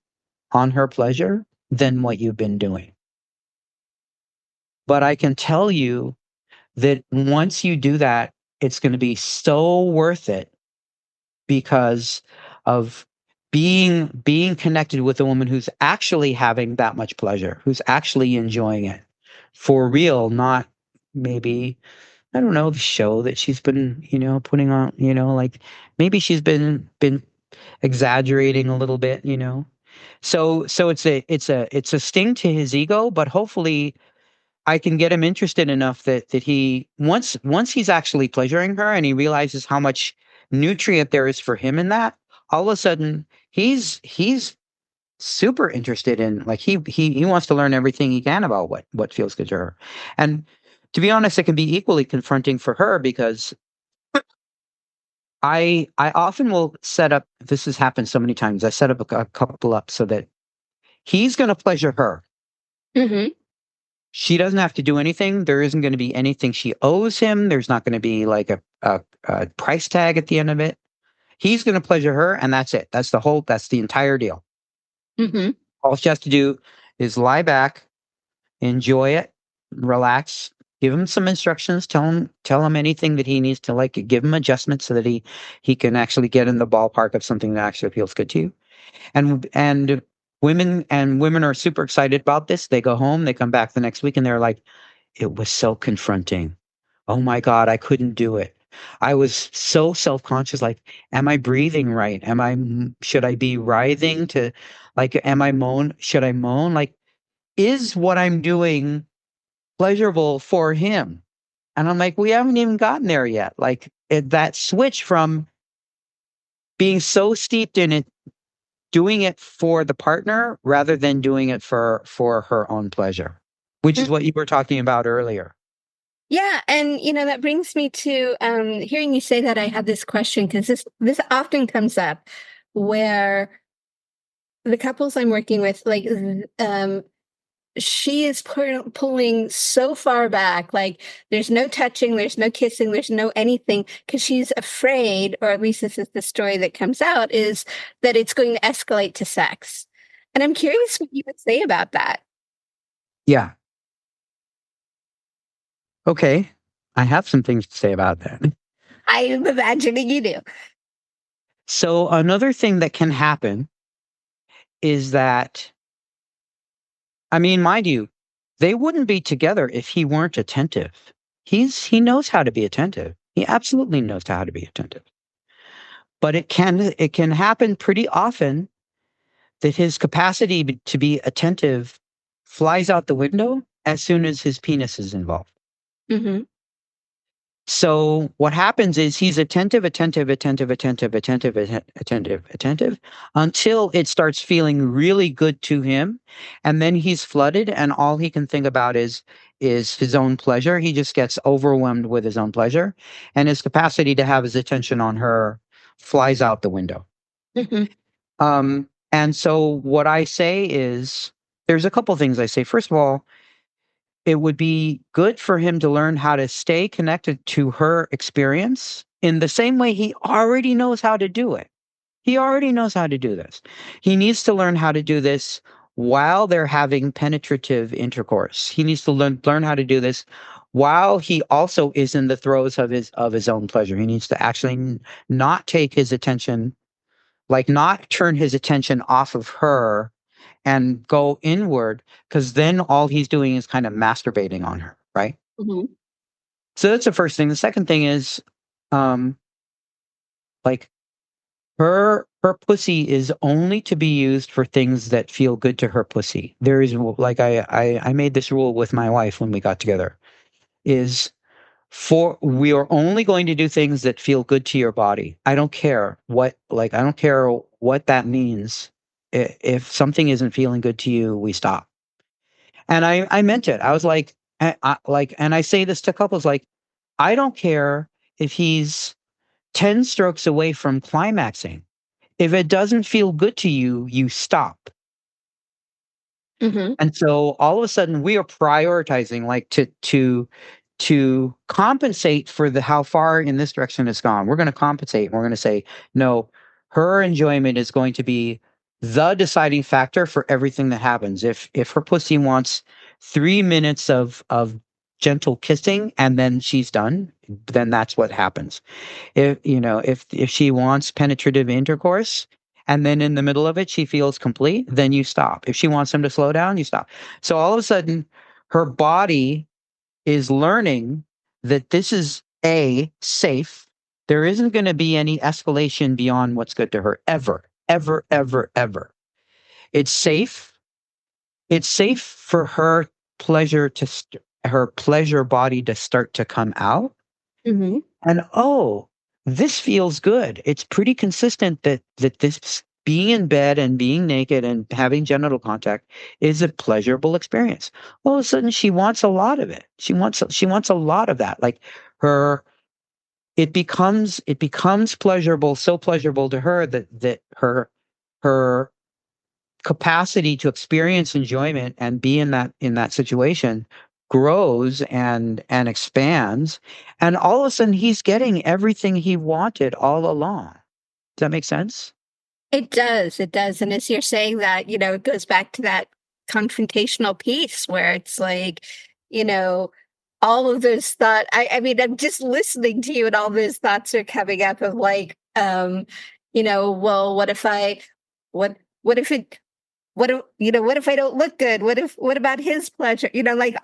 on her pleasure than what you've been doing. But I can tell you that once you do that, it's going to be so worth it because of being connected with a woman who's actually having that much pleasure, who's actually enjoying it for real, not maybe, I don't know, the show that she's been, putting on, like maybe she's been exaggerating a little bit, So it's a sting to his ego, but hopefully I can get him interested enough that he once he's actually pleasuring her and he realizes how much nutrient there is for him in that, all of a sudden he's super interested in, like, he wants to learn everything he can about what feels good to her. And to be honest, it can be equally confronting for her because I often will set up, this has happened so many times, I set up a couple up so that he's going to pleasure her. Mm-hmm. She doesn't have to do anything. There isn't going to be anything she owes him. There's not going to be like a price tag at the end of it. He's going to pleasure her, and that's it. That's the entire deal. Mm-hmm. All she has to do is lie back, enjoy it, relax, give him some instructions, tell him anything that he needs to, like, give him adjustments so that he can actually get in the ballpark of something that actually feels good to you. And women are super excited about this. They go home, they come back the next week, and they're like, it was so confronting. Oh my God, I couldn't do it. I was so self-conscious. Like, am I breathing right? Should I be writhing to, like, should I moan? Like, is what I'm doing pleasurable for him? And I'm like, we haven't even gotten there yet. Like, that switch from being so steeped in it, doing it for the partner rather than doing it for her own pleasure, which is what you were talking about earlier. Yeah, and that brings me to hearing you say that. I had this question because this often comes up where the couples I'm working with, like, she is pulling so far back, like there's no touching, there's no kissing, there's no anything, because she's afraid, or at least this is the story that comes out, is that it's going to escalate to sex. And I'm curious what you would say about that. Yeah. Okay. I have some things to say about that. I'm imagining you do. So another thing that can happen is that, I mean, mind you, they wouldn't be together if he weren't attentive. He knows how to be attentive. He absolutely knows how to be attentive. But it can happen pretty often that his capacity to be attentive flies out the window as soon as his penis is involved. Mm-hmm. So what happens is he's attentive, attentive, attentive, attentive, attentive, attentive, attentive, until it starts feeling really good to him. And then he's flooded and all he can think about is his own pleasure. He just gets overwhelmed with his own pleasure. And his capacity to have his attention on her flies out the window. Mm-hmm. And so what I say is, there's a couple things I say. First of all, it would be good for him to learn how to stay connected to her experience in the same way he already knows how to do it. He already knows how to do this. He needs to learn how to do this while they're having penetrative intercourse. He needs to learn how to do this while he also is in the throes of his own pleasure. He needs to actually not take his attention, like not turn his attention off of her and go inward, because then all he's doing is kind of masturbating on her, right? Mm-hmm. So that's the first thing. The second thing is, um, like, her pussy is only to be used for things that feel good to her pussy. There is, like, I made this rule with my wife when we got together, is we are only going to do things that feel good to your body. I don't care what that means. If something isn't feeling good to you, we stop. And I meant it. I was like, and I say this to couples, like, I don't care if he's 10 strokes away from climaxing. If it doesn't feel good to you, you stop. Mm-hmm. And so all of a sudden we are prioritizing, like, to to compensate for the how far in this direction it's gone. We're going to compensate. We're going to say, no, her enjoyment is going to be the deciding factor for everything that happens. If her pussy wants 3 minutes of gentle kissing and then she's done, then that's what happens. If she wants penetrative intercourse and then in the middle of it she feels complete, then you stop. If she wants him to slow down, you stop. So all of a sudden her body is learning that this is safe. There isn't going to be any escalation beyond what's good to her ever, ever, ever, ever. It's safe. It's safe for her her pleasure body to start to come out. Mm-hmm. And oh, this feels good. It's pretty consistent that this being in bed and being naked and having genital contact is a pleasurable experience. All of a sudden she wants a lot of it. She wants a lot of that. Like her it becomes pleasurable, so pleasurable to her that her capacity to experience enjoyment and be in that situation grows and expands, and all of a sudden he's getting everything he wanted all along. Does that make sense? It does. It does. And as you're saying that, it goes back to that confrontational piece where it's like, you know, all of those thoughts. I mean, I'm just listening to you and all those thoughts are coming up of like, well, what if it, what if I don't look good? What about his pleasure? Like,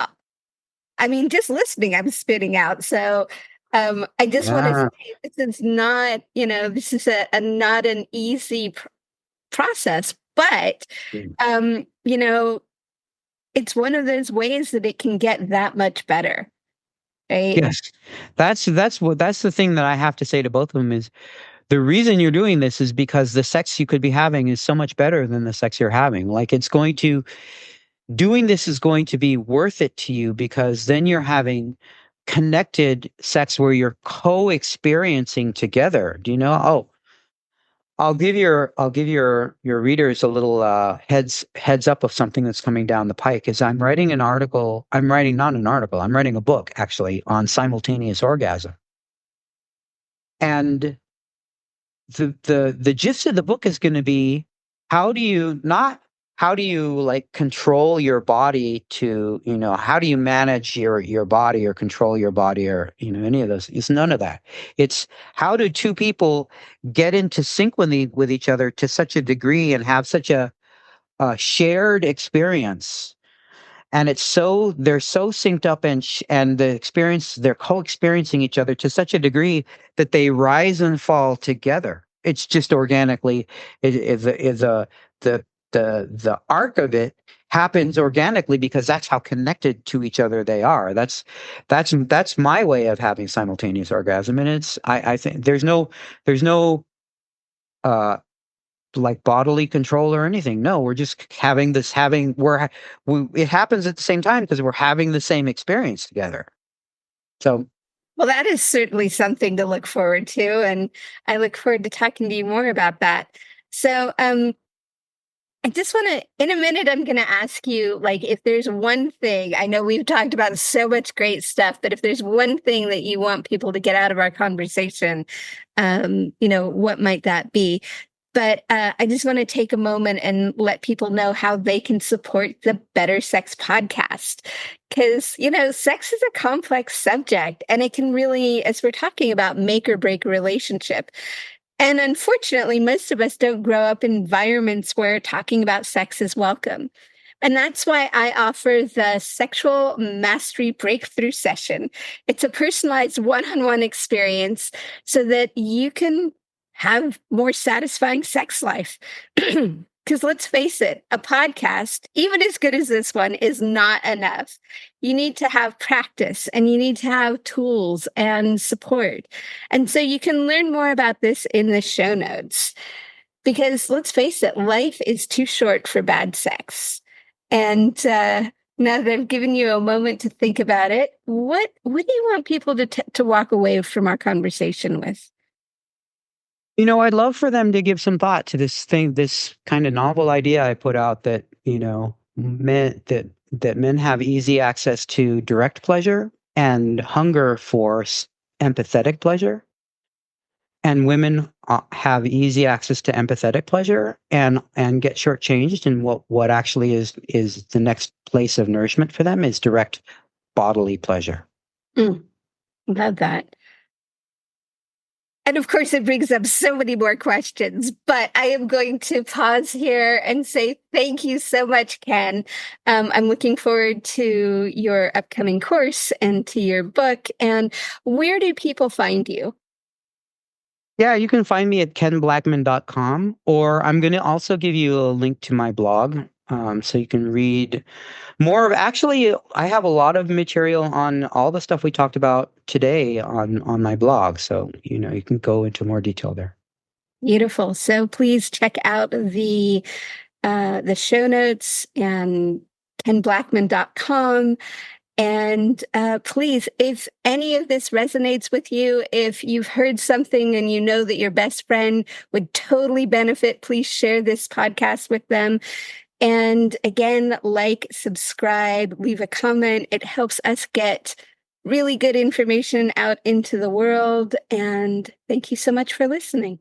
I mean, just listening, I'm spitting out. So, I just want to Yeah. say this is not, this is a not an easy process, but Mm. um, you know, it's one of those ways that it can get that much better, right? Yes. That's the thing that I have to say to both of them is the reason you're doing this is because the sex you could be having is so much better than the sex you're having. Like it's going to doing this is going to be worth it to you because then you're having connected sex where you're co-experiencing together. Do you know? Oh, I'll give your readers a little heads up of something that's coming down the pike. Is I'm writing an article. I'm writing not an article. I'm writing a book actually on simultaneous orgasm. And the gist of the book is going to be how do you not how do you like control your body to how do you manage your body or control your body or any of those. It's none of that. It's how do two people get into sync with each other to such a degree and have such a shared experience, and they're so synced up and they're co-experiencing each other to such a degree that they rise and fall together. It's just organically it is a the arc of it happens organically because that's how connected to each other they are. That's my way of having simultaneous orgasm, and I think there's no uh like bodily control or anything. No, we're just having this having it happens at the same time because we're having the same experience together. So Well, that is certainly something to look forward to, and I look forward to talking to you more about that. So, I just want to, in a minute, I'm going to ask you, like, if there's one thing, I know we've talked about so much great stuff, but if there's one thing that you want people to get out of our conversation, what might that be? But I just want to take a moment and let people know how they can support the Better Sex podcast. Because, sex is a complex subject and it can really, as we're talking about, make or break a relationship. And unfortunately, most of us don't grow up in environments where talking about sex is welcome. And that's why I offer the Sexual Mastery Breakthrough Session. It's a personalized one on one experience so that you can have more satisfying sex life. Because let's face it, a podcast, even as good as this one, is not enough. You need to have practice and you need to have tools and support. And so you can learn more about this in the show notes. Because let's face it, life is too short for bad sex. And now that I've given you a moment to think about it, what do you want people to walk away from our conversation with? I'd love for them to give some thought to this kind of novel idea I put out that men have easy access to direct pleasure and hunger for empathetic pleasure. And women have easy access to empathetic pleasure and get shortchanged. And what actually is the next place of nourishment for them is direct bodily pleasure. Love that. And of course, it brings up so many more questions, but I am going to pause here and say thank you so much, Ken. I'm looking forward to your upcoming course and to your book. And where do people find you? Yeah, you can find me at kenblackman.com, or I'm going to also give you a link to my blog, so you can read more of. Actually, I have a lot of material on all the stuff we talked about today on my blog, so you can go into more detail there. Beautiful. So please check out the show notes and kenblackman.com. And please, if any of this resonates with you, if you've heard something and you know that your best friend would totally benefit, please share this podcast with them. And again, like, subscribe, leave a comment. It helps us get really good information out into the world. And thank you so much for listening.